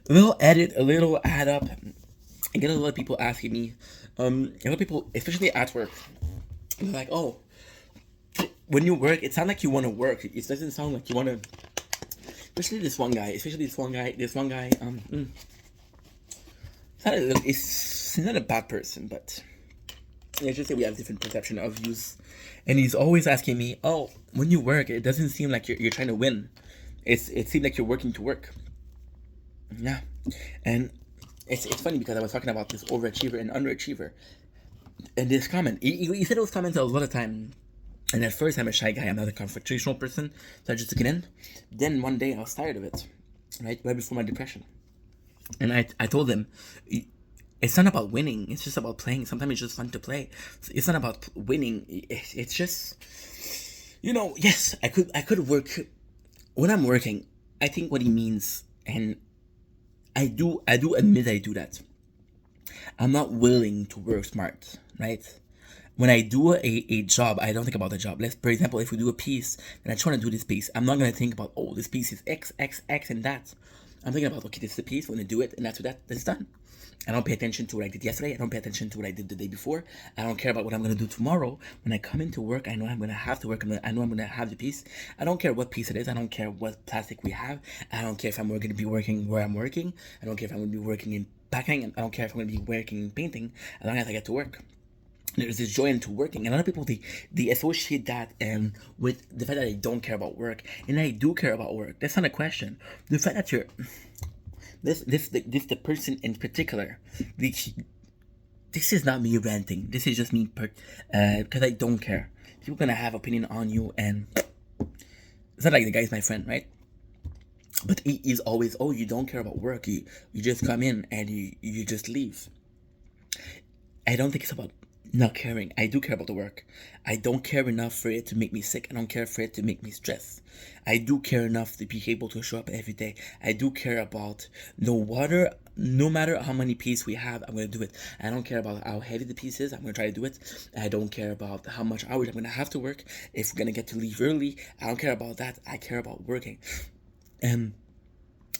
a little edit, a little add up. I get a lot of people asking me, a lot of people, especially at work, they're like, "Oh, when you work, it sounds like you want to work. It doesn't sound like you want to." Especially this one guy. Especially this one guy. This one guy. He's not a bad person, but let's just say we have different perception of views. And he's always asking me, "Oh, when you work, it doesn't seem like you're trying to win. It seems like you're working to work." Yeah, and it's funny because I was talking about this overachiever and underachiever, and this comment he said those comments a lot of time. And at first, I'm a shy guy. I'm not a confrontational person, so I just took it in. Then one day, I was tired of it, right before my depression, and I told him, it's not about winning. It's just about playing. Sometimes it's just fun to play. It's not about winning. It's just, yes, I could work when I'm working. I think what he means, and I do admit I do that. I'm not willing to work smart, right? When I do a job, I don't think about the job. Let's, for example, if we do a piece and I try to do this piece, I'm not gonna think about, oh, this piece is X, X, X, and that. I'm thinking about, okay, this is the piece. We're gonna do it, and after that, it's done. I don't pay attention to what I did yesterday. I don't pay attention to what I did the day before. I don't care about what I'm gonna do tomorrow. When I come into work, I know I'm gonna have to work. I know I'm gonna have the piece. I don't care what piece it is. I don't care what plastic we have. I don't care if I'm going to be working where I'm working. I don't care if I'm gonna be working in packing. And I don't care if I'm gonna be working in painting. As long as I get to work, there's this joy into working. And a lot of people, they associate that with the fact that I don't care about work, and I do care about work. That's not a question. The fact that you're this the person in particular, this is not me ranting. This is just me because I don't care. People gonna have opinion on you, and it's not like the guy's my friend, right? But he is always, oh, you don't care about work. You just come in and you just leave. I don't think it's about not caring. I do care about the work. I don't care enough for it to make me sick. I don't care for it to make me stress. I do care enough to be able to show up every day. I do care about no matter how many pieces we have, I'm gonna do it. I don't care about how heavy the piece is. I'm gonna try to do it. I don't care about how much hours I'm gonna have to work. If we're gonna get to leave early, I don't care about that. I care about working. And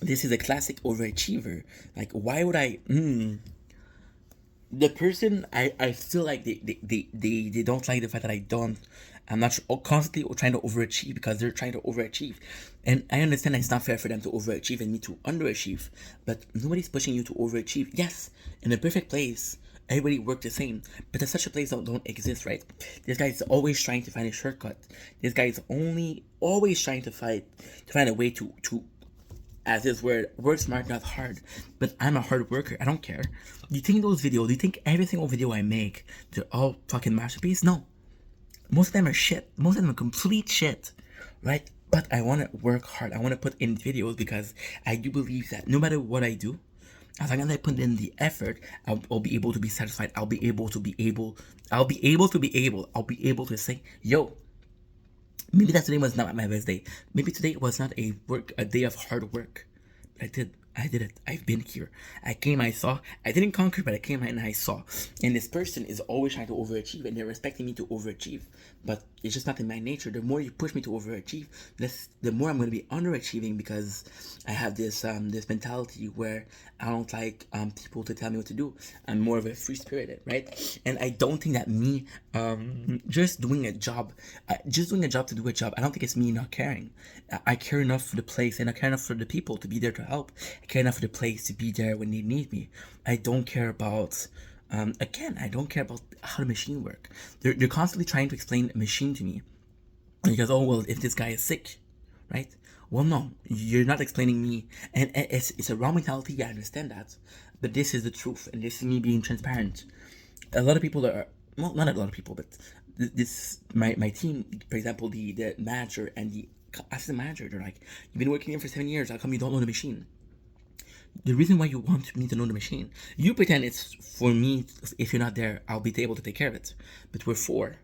this is a classic overachiever. Like, why would I? The person I feel like they don't like the fact that I'm not constantly trying to overachieve because they're trying to overachieve. And I understand that it's not fair for them to overachieve and me to underachieve, but nobody's pushing you to overachieve. Yes, in a perfect place, everybody work the same, but there's such a place don't exist, right? This guy is always trying to find a shortcut. This guy is only always trying to find a way to, as this word, work smart, not hard. But I'm a hard worker. I don't care. You think those videos, you think every single video I make, they're all fucking masterpiece? No. Most of them are shit. Most of them are complete shit. Right? But I want to work hard. I want to put in videos because I do believe that no matter what I do, as long as I put in the effort, I'll be able to be satisfied. I'll be able to say, yo, maybe that today was not my best day. Maybe today was not a day of hard work. But I did it. I've been here. I came, I saw. I didn't conquer, but I came and I saw. And this person is always trying to overachieve, and they're expecting me to overachieve. But it's just not in my nature. The more you push me to overachieve, the more I'm going to be underachieving because I have this mentality where I don't like people to tell me what to do. I'm more of a free spirited, right? And I don't think that me just doing a job to do a job. I don't think it's me not caring. I care enough for the place, and I care enough for the people to be there to help. I care enough for the place to be there when they need me. I don't care about. Again, I don't care about how the machine work. They're constantly trying to explain a machine to me because, oh well, if this guy is sick, right? Well, no, you're not explaining me, and it's a wrong mentality. I understand that, but this is the truth, and this is me being transparent. A lot of people are, well, not a lot of people, but this my team, for example, the manager and the assistant manager, they're like, you've been working here for 7 years. How come you don't know the machine? The reason why you want me to know the machine, you pretend it's for me. If you're not there, I'll be able to take care of it. But we're four,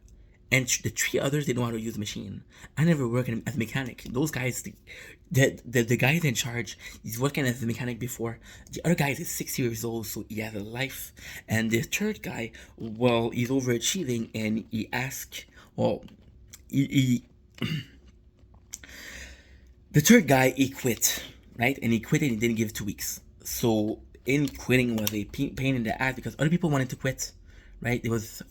and the three others, they know how to use the machine. I never worked as a mechanic. Those guys, the guy in charge, he's working as a mechanic before. The other guy is 6 years old, so he has a life. And the third guy, well, he's overachieving, and he asks, well, he the third guy, he quit, right? And he quit and he didn't give 2 weeks. So in quitting was a pain in the ass because other people wanted to quit, right? It was,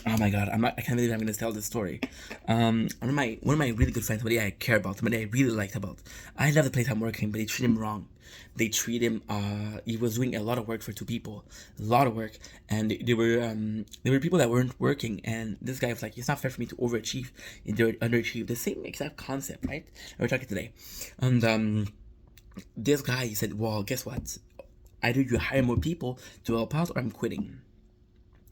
oh my god, I can't believe I'm gonna tell this story. One of my really good friends, somebody I care about, somebody I really liked about. I love the place I'm working, but they treat him wrong. They treat him. He was doing a lot of work for two people, a lot of work, and there were people that weren't working, and this guy was like, it's not fair for me to overachieve and they underachieve. The same exact concept, right? We're talking today, and this guy, he said, well, guess what? Either you hire more people to help out, or I'm quitting.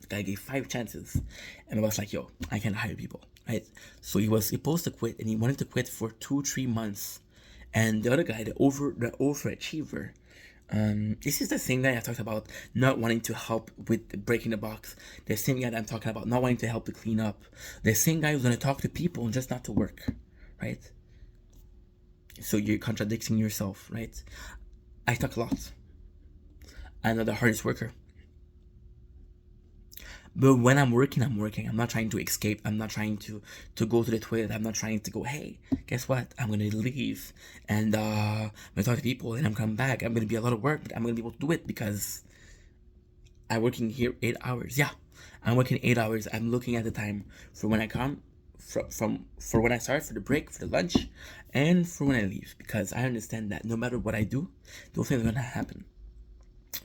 The guy gave 5 chances, and I was like, yo, I can't hire people, right? So he was supposed to quit, and he wanted to quit for 2-3 months. And the other guy, the overachiever, this is the same guy I talked about not wanting to help with breaking the box. The same guy that I'm talking about not wanting to help to clean up. The same guy who's gonna talk to people and just not to work, right? So you're contradicting yourself, right? I talk a lot. I'm not the hardest worker. But when I'm working, I'm working. I'm not trying to escape. I'm not trying to go to the toilet. I'm not trying to go, hey, guess what? I'm gonna leave and I'm gonna talk to people and I'm coming back. I'm gonna be a lot of work, but I'm gonna be able to do it because I'm working here 8 hours. Yeah, I'm working 8 hours. I'm looking at the time for when I come, from for when I start, for the break, for the lunch, and for when I leave, because I understand that no matter what I do, those things are gonna happen.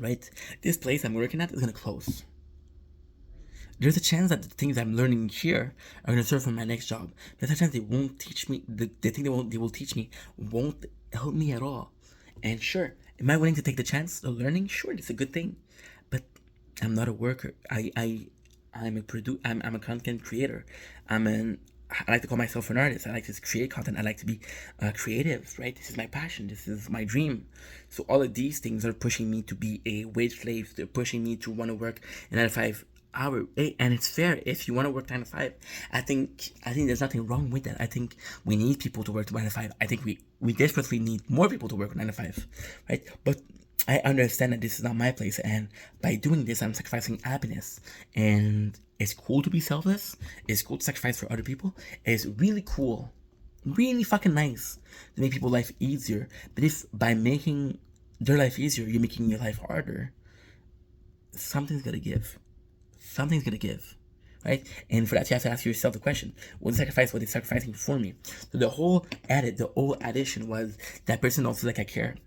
Right? This place I'm working at is gonna close. There's a chance that the things I'm learning here are gonna serve for my next job. There's a chance they won't teach me. The thing they will teach me won't help me at all. And sure, am I willing to take the chance of learning? Sure, it's a good thing, but I'm not a worker. I'm a content creator. I like to call myself an artist. I like to create content. I like to be creative, right? This is my passion. This is my dream. So all of these things are pushing me to be a wage slave. They're pushing me to want to work a 9 to 5 hour. And it's fair if you want to work 9 to 5. I think there's nothing wrong with that. I think we need people to work 9 to 5. I think we desperately need more people to work 9 to 5, right? But I understand that this is not my place, and by doing this, I'm sacrificing happiness. And it's cool to be selfless. It's cool to sacrifice for other people. It's really cool, really fucking nice to make people's life easier. But if by making their life easier, you're making your life harder, something's gonna give. Something's gonna give, right? And for that, you have to ask yourself the question: what is sacrificing for me? So the whole addition was that person don't feel like I care.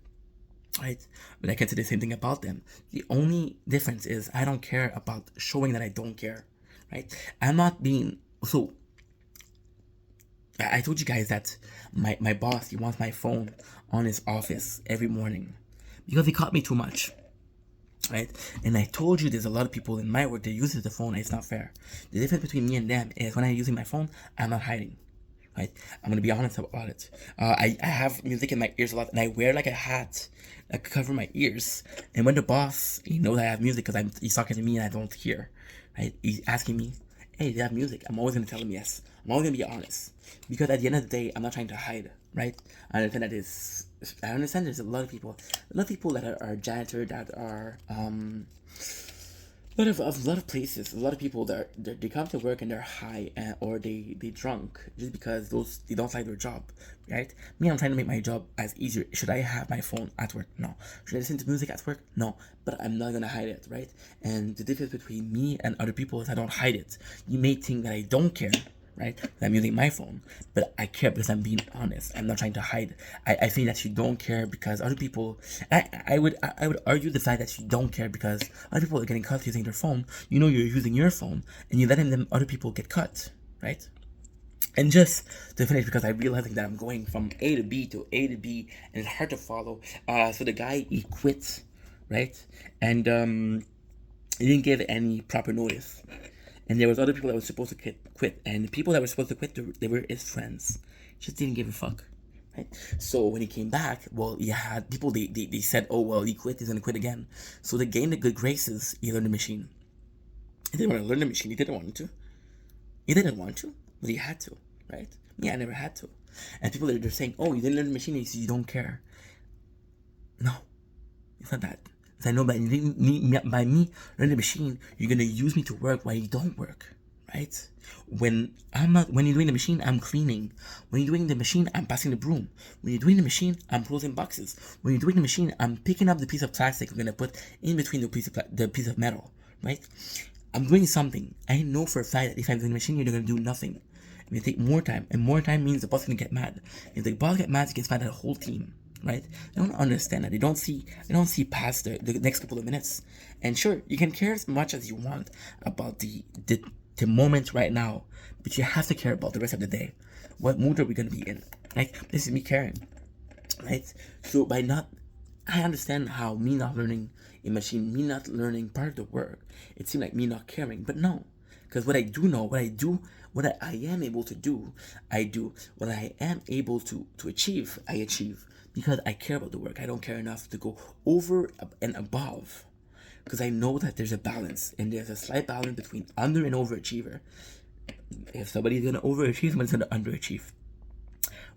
Right? But I can say the same thing about them. The only difference is I don't care about showing that I don't care. Right? I'm not being so. I told you guys that my boss, he wants my phone on his office every morning because he caught me too much. Right? And I told you there's a lot of people in my work that uses the phone, and it's not fair. The difference between me and them is when I'm using my phone, I'm not hiding. Right? I'm gonna be honest about it. I have music in my ears a lot, and I wear like a hat that cover my ears. And when the boss, he knows I have music because he's talking to me and I don't hear. Right? He's asking me, "Hey, do you have music?" I'm always gonna tell him yes. I'm always gonna be honest because at the end of the day, I'm not trying to hide. Right? I understand there's a lot of people that are janitor, that are a lot of places, a lot of people that they come to work and they're high, or they drunk just because they don't like their job, right? Me, I'm trying to make my job as easier. Should I have my phone at work? No. Should I listen to music at work? No. But I'm not gonna hide it, right? And the difference between me and other people is I don't hide it. You may think that I don't care, right? That I'm using my phone, but I care because I'm being honest. I'm not trying to hide. I think that you don't care because other people. I would argue the fact that you don't care because other people are getting cut using their phone. You know you're using your phone and you're letting them other people get cut, right? And just to finish, because I'm realizing that I'm going from A to B to A to B, and it's hard to follow. So the guy, he quits, right? And he didn't give any proper notice. And there was other people that were supposed to quit, and the people that were supposed to quit, they were his friends. Just didn't give a fuck, right? So when he came back, well, he had people. They said, "Oh well, he quit. He's gonna quit again." So to gain the good graces, he learned the machine. He didn't want to learn the machine. He didn't want to. He didn't want to, but he had to, right? Me, I never had to. And people they're saying, "Oh, you didn't learn the machine. You don't care." No, it's not that. I know by me learning the machine, you're gonna use me to work while you don't work, right? When you're doing the machine, I'm cleaning. When you're doing the machine, I'm passing the broom. When you're doing the machine, I'm closing boxes. When you're doing the machine, I'm picking up the piece of plastic we're gonna put in between the piece of metal, right? I'm doing something. I know for a fact that if I'm doing the machine, you're gonna do nothing. It's gonna take more time, and more time means the boss is gonna get mad. If the boss gets mad, he gets mad at the whole team, right? They don't understand that. They don't see past the next couple of minutes. And sure, you can care as much as you want about the moment right now, but you have to care about the rest of the day. What mood are we gonna be in? Like, this is me caring, right? So by not, I understand how me not learning a machine, me not learning part of the work, it seemed like me not caring, but no, because what I do know, what I am able to do, I do. What I am able to achieve, I achieve because I care about the work. I don't care enough to go over and above, because I know that there's a balance, and there's a slight balance between under and overachiever. If somebody's gonna overachieve, somebody's gonna underachieve.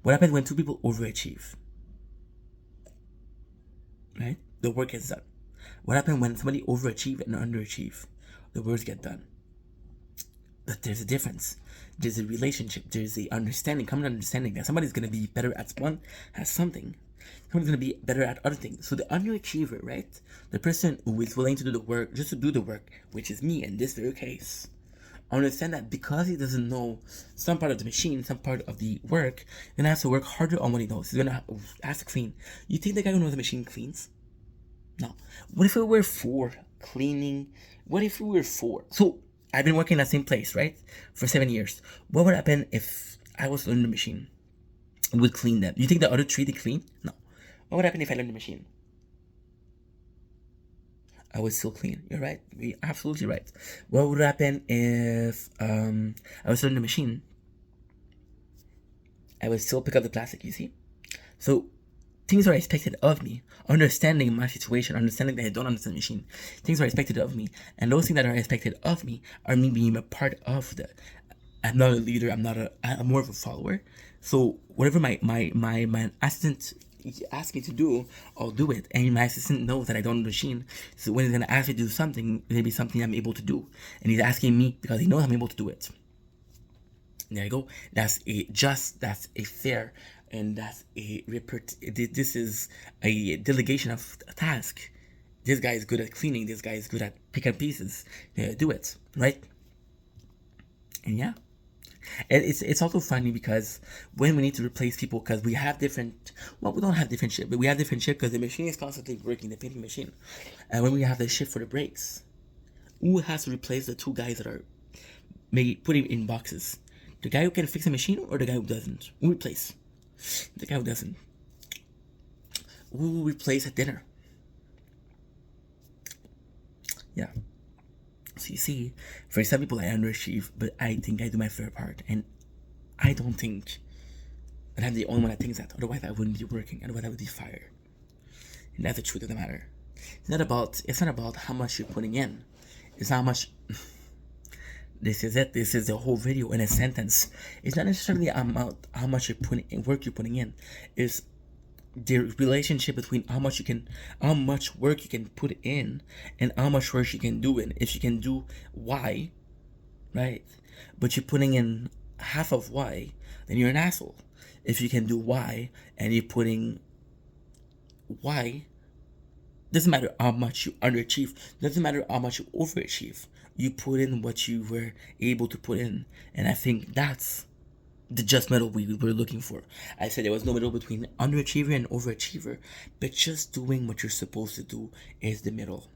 What happens when two people overachieve? Right? The work gets done. What happens when somebody overachieve and underachieve? The works get done. But there's a difference. There's a relationship. There's a understanding, common understanding that somebody's gonna be better at something. Someone's gonna be better at other things. So the underachiever, right? The person who is willing to do the work just to do the work, which is me in this very case, understand that because he doesn't know some part of the machine, some part of the work, then he has to work harder on what he knows. He's gonna have to clean. You think the guy who knows the machine cleans? No. What if we were for cleaning? What if we were for? So I've been working in that same place, right, for 7 years. What would happen if I was learning the machine? I would clean them. You think the other three they clean? No. What would happen if I learned the machine? I would still clean. You're right. You're absolutely right. What would happen if I was learning the machine? I would still pick up the plastic, you see? So things are expected of me. Understanding my situation, understanding that I don't understand the machine. Things are expected of me. And those things that are expected of me are me being a part of the. I'm not a leader, I'm more of a follower. So whatever my assistant asks me to do, I'll do it. And my assistant knows that I don't know the machine. So when he's gonna ask me to do something, it'll be something I'm able to do. And he's asking me because he knows I'm able to do it. There you go. That's a fair, and this is a delegation of a task. This guy is good at cleaning, this guy is good at picking pieces. Do it, right? And yeah. And it's also funny because when we need to replace people, because we have different, well, we don't have different shift, but we have different shift because the machine is constantly working, the painting machine. And when we have the shift for the brakes, who has to replace the two guys that are maybe putting in boxes? The guy who can fix a machine or the guy who doesn't? Who replace? The guy who doesn't. Who will replace at dinner? Yeah. So you see, for some people I underachieve, but I think I do my fair part, and I don't think that I'm the only one that thinks that. Otherwise, I wouldn't be working. Otherwise, I would be fired. And that's the truth of the matter. It's not about how much you're putting in. It's how much. This is it. This is the whole video in a sentence. It's not necessarily about how much work you're putting in. It's the relationship between how much work you can put in and how much work you can do. And if you can do Y, right, but you're putting in half of Y, then you're an asshole. If you can do Y and you're putting Y, doesn't matter how much you underachieve, doesn't matter how much you overachieve, you put in what you were able to put in. And I think that's the just middle we were looking for. I said there was no middle between underachiever and overachiever, but just doing what you're supposed to do is the middle.